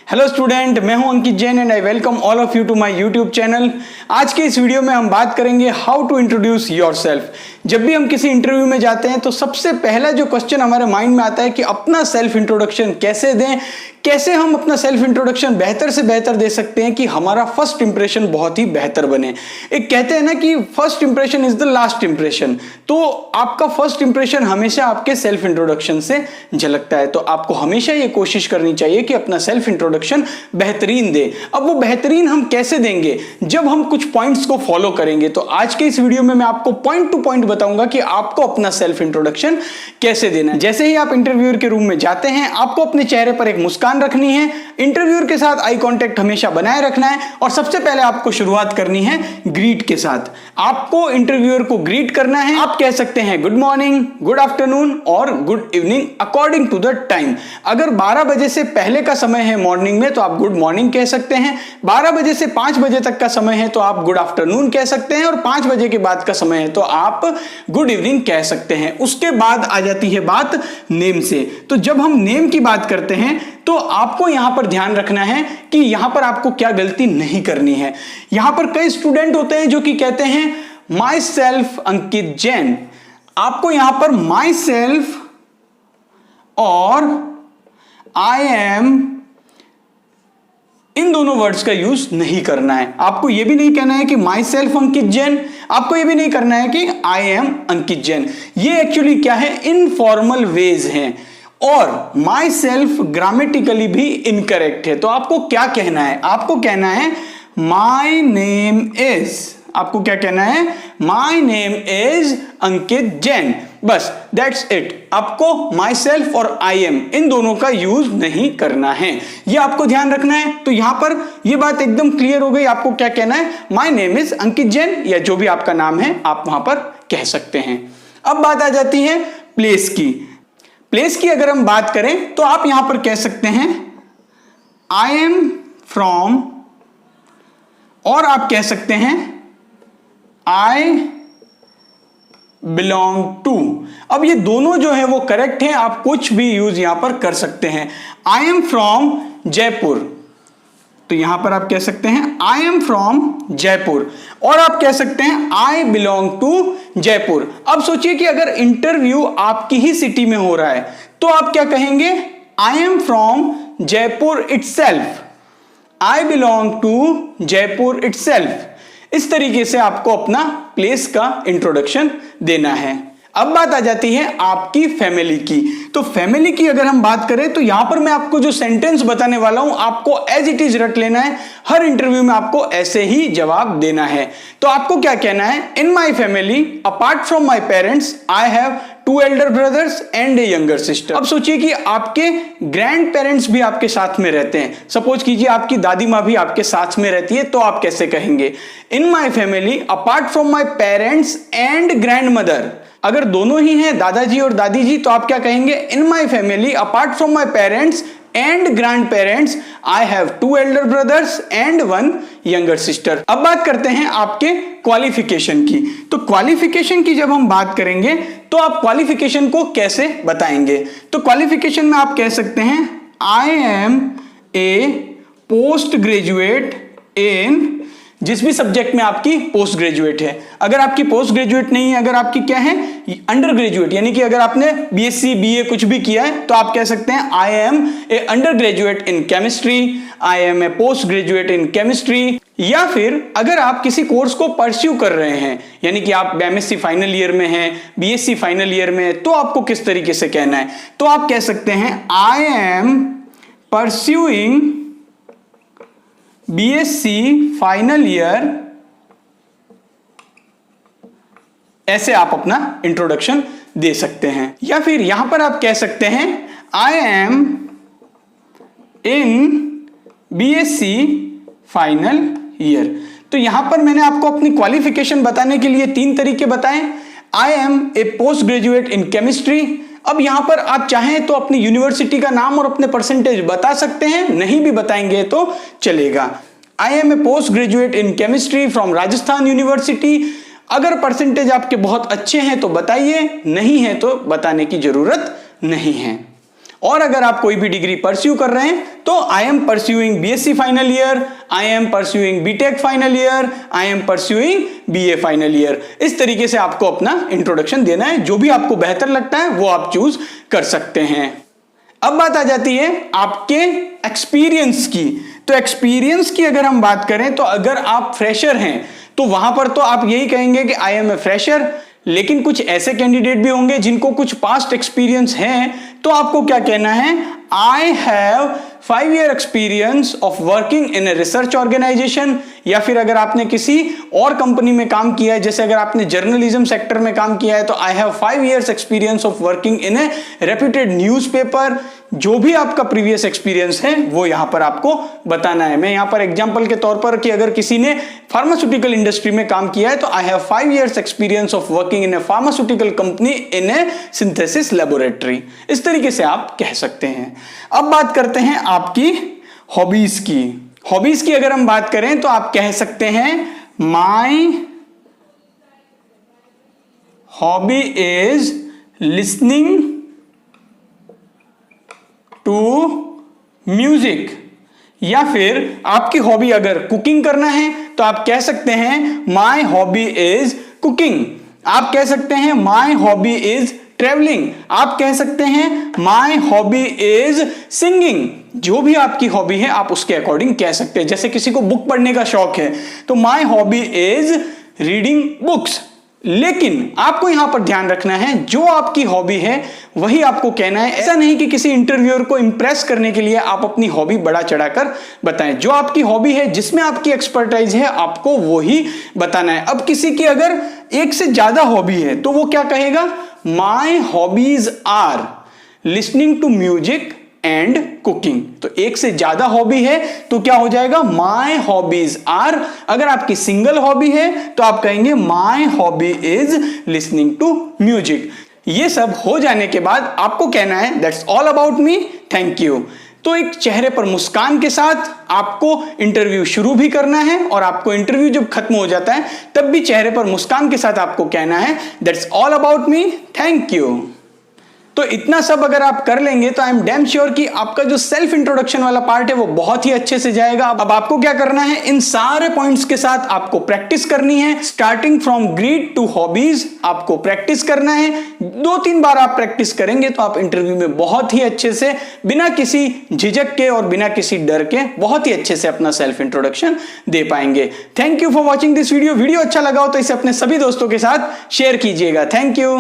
Hello student, मैं हूं Ankit Jain and I welcome all of you to my YouTube channel. आज के इस वीडियो में हम बात करेंगे हाउ टू इंट्रोड्यूस योरसेल्फ। जब भी हम किसी इंटरव्यू में जाते हैं तो सबसे पहला जो क्वेश्चन हमारे माइंड में आता है कि अपना सेल्फ इंट्रोडक्शन कैसे दें, कैसे हम अपना सेल्फ इंट्रोडक्शन बेहतर से बेहतर दे सकते हैं कि हमारा फर्स्ट इंप्रेशन बहुत ही बेहतर बने। एक कहते हैं ना कि first impression is the last impression, तो आपका फर्स्ट इंप्रेशन हमेशा आपके सेल्फ इंट्रोडक्शन से झलकता है। तो आपको हमेशा ये कोशिश करनी चाहिए कि अपना सेल्फ इंट्रोडक्शन बेहतरीन दे। अब वो बेहतरीन हम कैसे देंगे? जब हम कुछ पॉइंट्स को फॉलो करेंगे। तो आज के इस वीडियो में मैं आपको पॉइंट टू पॉइंट बताऊंगा कि आपको अपना सेल्फ इंट्रोडक्शन कैसे देना है। जैसे ही आप इंटरव्यूअर के रूम में जाते हैं, आपको अपने चेहरे पर एक मुस्कान रखनी है, इंटरव्यूअर के साथ आई कांटेक्ट हमेशा बनाए रखना है और सबसे पहले आपको शुरुआत करनी है ग्रीट के साथ। आपको इंटरव्यूअर को ग्रीट करना है। आप कह सकते हैं गुड मॉर्निंग, गुड आफ्टरनून और good evening according to the time. अगर 12 बजे से पहले का समय है मॉर्निंग में तो आप गुड मॉर्निंग कह सकते हैं। 12 बजे से 5 बजे तक का समय है तो आप गुड आफ्टरनून कह सकते हैं और 5 बजे के बाद का समय है तो आप गुड इवनिंग कह सकते हैं। उसके बाद आ जाती है बात नेम से। तो जब हम नेम की बात करते हैं तो आपको यहां पर ध्यान रखना है कि यहां पर आपको क्या गलती नहीं करनी है। यहां पर कई स्टूडेंट होते हैं जो कि कहते हैं माई सेल्फ अंकित जैन। आपको यहां पर माई सेल्फ और आई एम इन दोनों वर्ड्स का यूज नहीं करना है। आपको यह भी नहीं कहना है कि माई सेल्फ अंकित जैन, आपको यह भी नहीं करना है कि आई एम अंकित जैन। ये एक्चुअली क्या है, इनफॉर्मल वेज हैं और माई सेल्फ ग्रामेटिकली भी इनकरेक्ट है। तो आपको क्या कहना है? आपको कहना है माई नेम इज, आपको क्या कहना है, माई नेम इज अंकित जैन। बस दैट्स इट। आपको माई सेल्फ और आई एम इन दोनों का यूज नहीं करना है, ये आपको ध्यान रखना है। तो यहां पर ये बात एकदम क्लियर हो गई। आपको क्या कहना है, माई नेम इज अंकित जैन या जो भी आपका नाम है आप वहां पर कह सकते हैं। अब बात आ जाती है प्लेस की। प्लेस की अगर हम बात करें तो आप यहां पर कह सकते हैं आई एम फ्रॉम और आप कह सकते हैं आई बिलोंग टू। अब ये दोनों जो है वो करेक्ट हैं, आप कुछ भी यूज यहां पर कर सकते हैं। आई एम फ्रॉम जयपुर, तो यहां पर आप कह सकते हैं आई एम फ्रॉम जयपुर और आप कह सकते हैं आई बिलोंग टू जयपुर। अब सोचिए कि अगर इंटरव्यू आपकी ही सिटी में हो रहा है तो आप क्या कहेंगे, I am from Jaipur itself, I belong to Jaipur itself. इस तरीके से आपको अपना प्लेस का इंट्रोडक्शन देना है। अब बात आ जाती है आपकी फैमिली की। तो फैमिली की अगर हम बात करें तो यहां पर मैं आपको जो सेंटेंस बताने वाला हूं आपको एज इट इज रट लेना है। हर इंटरव्यू में आपको ऐसे ही जवाब देना है। तो आपको क्या कहना है, in my family apart from my parents I have 2 elder brothers and a younger sister। अब सोचिए कि आपके ग्रैंड पेरेंट्स भी आपके साथ में रहते हैं। सपोज कीजिए आपकी दादी माँ भी आपके साथ में रहती है तो आप कैसे कहेंगे, in my family apart from my parents and grand mother. अगर दोनों ही हैं दादाजी और दादी जी तो आप क्या कहेंगे, in my family apart from my parents and grand parents I have 2 elder brothers and 1 younger sister। अब बात करते हैं आपके क्वालिफिकेशन की। तो क्वालिफिकेशन की जब हम बात करेंगे तो आप क्वालिफिकेशन को कैसे बताएंगे? तो क्वालिफिकेशन में आप कह सकते हैं I am a postgraduate in, जिस भी सब्जेक्ट में आपकी पोस्ट ग्रेजुएट है। अगर आपकी पोस्ट ग्रेजुएट नहीं है, अगर आपकी क्या है अंडर ग्रेजुएट, यानी कि अगर आपने बीएससी बीए कुछ भी किया है तो आप कह सकते हैं I am a undergraduate in chemistry, I am a postgraduate in chemistry. या फिर अगर आप किसी कोर्स को परस्यू कर रहे हैं, यानी कि आप एमएससी फाइनल ईयर में हैं, बीएससी फाइनल ईयर में है, तो आपको किस तरीके से कहना है? तो आप कह सकते हैं I am pursuing BSc final year. ऐसे आप अपना इंट्रोडक्शन दे सकते हैं। या फिर यहां पर आप कह सकते हैं I M in BSc final year. तो यहां पर मैंने आपको अपनी क्वालिफिकेशन बताने के लिए 3 तरीके बताए। I am a postgraduate in chemistry. अब यहां पर आप चाहें तो अपनी यूनिवर्सिटी का नाम और अपने परसेंटेज बता सकते हैं, नहीं भी बताएंगे तो चलेगा। I am a postgraduate in chemistry from Rajasthan university. अगर परसेंटेज आपके बहुत अच्छे हैं तो बताइए, नहीं है तो बताने की जरूरत नहीं है। और अगर आप कोई भी डिग्री परस्यू कर रहे हैं तो I am pursuing BSc final year, I am pursuing BTech final year, I am pursuing BA final year. इस तरीके से आपको अपना इंट्रोडक्शन देना है। जो भी आपको बेहतर लगता है वो आप चूज कर सकते हैं। अब बात आ जाती है आपके एक्सपीरियंस की। तो एक्सपीरियंस की अगर हम बात करें तो अगर आप फ्रेशर हैं तो वहां पर तो आप यही कहेंगे कि आई एम ए फ्रेशर। लेकिन कुछ ऐसे कैंडिडेट भी होंगे जिनको कुछ पास्ट एक्सपीरियंस है, तो आपको क्या कहना है, I have 5 year experience of working in a research organisation. या फिर अगर आपने किसी और कंपनी में काम किया है, जैसे अगर आपने जर्नलिज्म सेक्टर में काम किया है तो आई have 5 years experience of working in A reputed newspaper. जो भी आपका प्रीवियस एक्सपीरियंस है वो यहां पर आपको बताना है। मैं यहां पर एग्जांपल के तौर पर कि अगर किसी ने फार्मास्यूटिकल इंडस्ट्री में काम किया है तो आई have 5 years experience of working in A pharmaceutical company in A synthesis laboratory. इस तरीके से आप कह सकते हैं। अब बात करते हैं आपकी हॉबीज की। हॉबीज की अगर हम बात करें तो आप कह सकते हैं my hobby is listening to music. या फिर आपकी हॉबी अगर कुकिंग करना है तो आप कह सकते हैं माई हॉबी इज कुकिंग। आप कह सकते हैं माई हॉबी इज ट्रेवलिंग। आप कह सकते हैं माई हॉबी इज सिंगिंग। जो भी आपकी हॉबी है आप उसके अकॉर्डिंग कह सकते हैं। जैसे किसी को बुक पढ़ने का शौक है तो माई हॉबी इज रीडिंग बुक्स। लेकिन आपको यहां पर ध्यान रखना है जो आपकी हॉबी है वही आपको कहना है। ऐसा नहीं कि किसी इंटरव्यूअर को इंप्रेस करने के लिए आप अपनी हॉबी बढ़ा चढ़ाकर बताएं। जो आपकी हॉबी है, जिसमें आपकी एक्सपर्टाइज है, आपको वही बताना है। अब किसी की अगर एक से ज्यादा हॉबी है तो वो क्या कहेगा, my hobbies are listening to music and cooking. तो एक से ज्यादा हॉबी है तो क्या हो जाएगा, माई हॉबीज आर। अगर आपकी सिंगल हॉबी है तो आप कहेंगे my hobby is listening to music. ये सब हो जाने के बाद आपको कहना है that's all about me, thank you. तो एक चेहरे पर मुस्कान के साथ आपको इंटरव्यू शुरू भी करना है और आपको इंटरव्यू जब खत्म हो जाता है तब भी चेहरे पर मुस्कान के साथ आपको कहना है that's all about me, thank you. तो इतना सब अगर आप कर लेंगे तो आई एम डैम श्योर कि आपका जो सेल्फ इंट्रोडक्शन वाला पार्ट है वो बहुत ही अच्छे से जाएगा। अब आपको क्या करना है, इन सारे पॉइंट्स के साथ आपको प्रैक्टिस करनी है। Starting from greet to hobbies आपको प्रैक्टिस करना है। 2-3 बार आप प्रैक्टिस करेंगे तो आप इंटरव्यू में बहुत ही अच्छे से, बिना किसी झिझक के और बिना किसी डर के, बहुत ही अच्छे से अपना सेल्फ इंट्रोडक्शन दे पाएंगे। Thank you for watching this video. Video अच्छा लगा हो तो इसे अपने सभी दोस्तों के साथ शेयर कीजिएगा। Thank you.